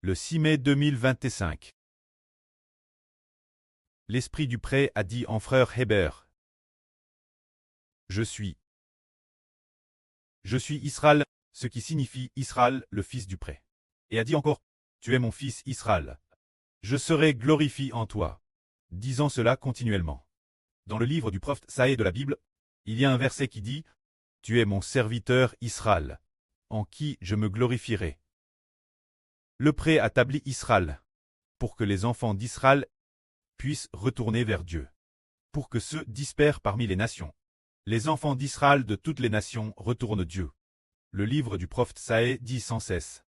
Le 6 mai 2025. L'esprit du prêt a dit en frère Héber. Je suis Israël, ce qui signifie Israël, le fils du prêt. Et a dit encore, tu es mon fils Israël. Je serai glorifié en toi. Disant cela continuellement. Dans le livre du prophète Saé de la Bible, il y a un verset qui dit, tu es mon serviteur Israël, en qui je me glorifierai. Le prêt établit Israël, pour que les enfants d'Israël puissent retourner vers Dieu, pour que ceux dispersent parmi les nations. Les enfants d'Israël de toutes les nations retournent Dieu. Le livre du prophète Saé dit sans cesse,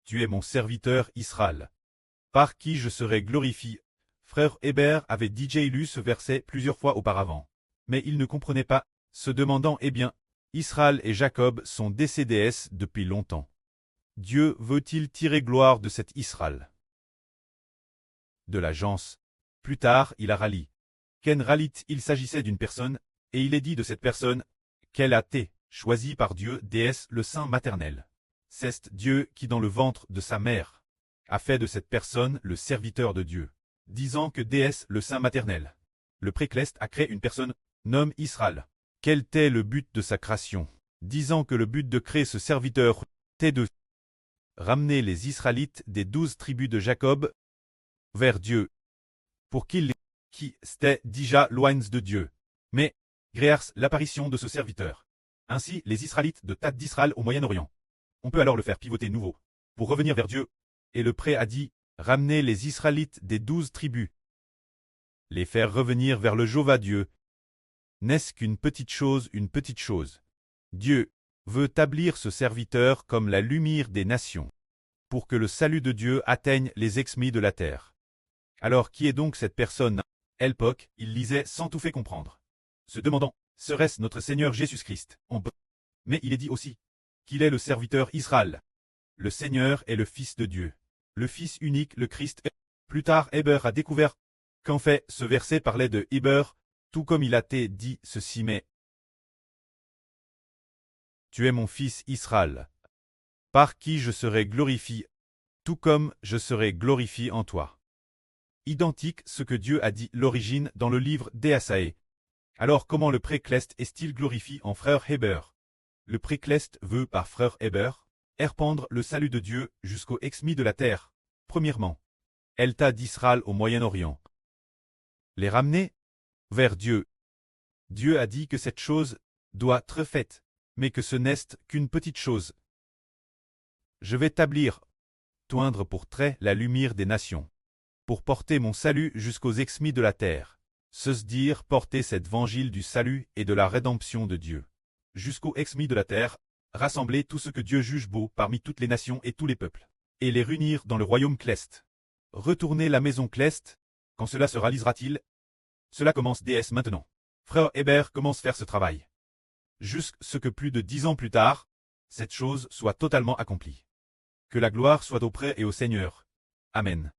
tu es mon serviteur Israël, par qui je serai glorifié. Frère Héber avait déjà lu ce verset plusieurs fois auparavant, mais il ne comprenait pas, se demandant, eh bien, Israël et Jacob sont décédés depuis longtemps. Dieu veut-il tirer gloire de cet Israël? De l'agence. Plus tard, il a rallié. Ken rallit, il s'agissait d'une personne, et il est dit de cette personne, qu'elle a été choisie par Dieu, déesse, le sein maternel. C'est Dieu qui, dans le ventre de sa mère, a fait de cette personne le serviteur de Dieu, disant que déesse, le sein maternel. Le précleste a créé une personne, nomme Israël. Quel était le but de sa création? Disant que le but de créer ce serviteur était de ramener les Israélites des 12 tribus de Jacob vers Dieu, pour qu'ils qui étaient déjà loin de Dieu. Mais, grâce l'apparition de ce serviteur, ainsi les Israélites de Tad d'Israël au Moyen-Orient. On peut alors le faire pivoter nouveau, pour revenir vers Dieu. Et le prêt a dit, ramener les Israélites des 12 tribus, les faire revenir vers le Jéhovah Dieu. N'est-ce qu'une petite chose, une petite chose? Dieu veut établir ce serviteur comme la lumière des nations, pour que le salut de Dieu atteigne les exmis de la terre. Alors qui est donc cette personne? Elpoc, il lisait sans tout fait comprendre, se demandant, serait-ce notre Seigneur Jésus-Christ? Mais il est dit aussi qu'il est le serviteur Israël. Le Seigneur est le Fils de Dieu, le Fils unique, le Christ. Plus tard, Héber a découvert qu'en fait, ce verset parlait de Héber, tout comme il a été dit ceci, mais tu es mon fils Israël, par qui je serai glorifié, tout comme je serai glorifié en toi. Identique ce que Dieu a dit l'origine dans le livre d'Ésaïe. Alors comment le précleste est-il glorifié en frère Héber? Le précleste veut par frère Héber répandre le salut de Dieu jusqu'aux exmis de la terre. Premièrement, Elta d'Israël au Moyen-Orient. Les ramener vers Dieu. Dieu a dit que cette chose doit être faite, mais que ce n'est qu'une petite chose. Je vais établir, toindre pour trait la lumière des nations, pour porter mon salut jusqu'aux exmis de la terre. Se dire porter cet évangile du salut et de la rédemption de Dieu, jusqu'aux exmis de la terre, rassembler tout ce que Dieu juge beau parmi toutes les nations et tous les peuples, et les réunir dans le royaume cleste. Retourner la maison cleste, quand cela se réalisera-t-il? Cela commence dès maintenant. Frère Héber commence à faire ce travail. Jusqu'à ce que plus de 10 ans plus tard, cette chose soit totalement accomplie. Que la gloire soit auprès et au Seigneur. Amen.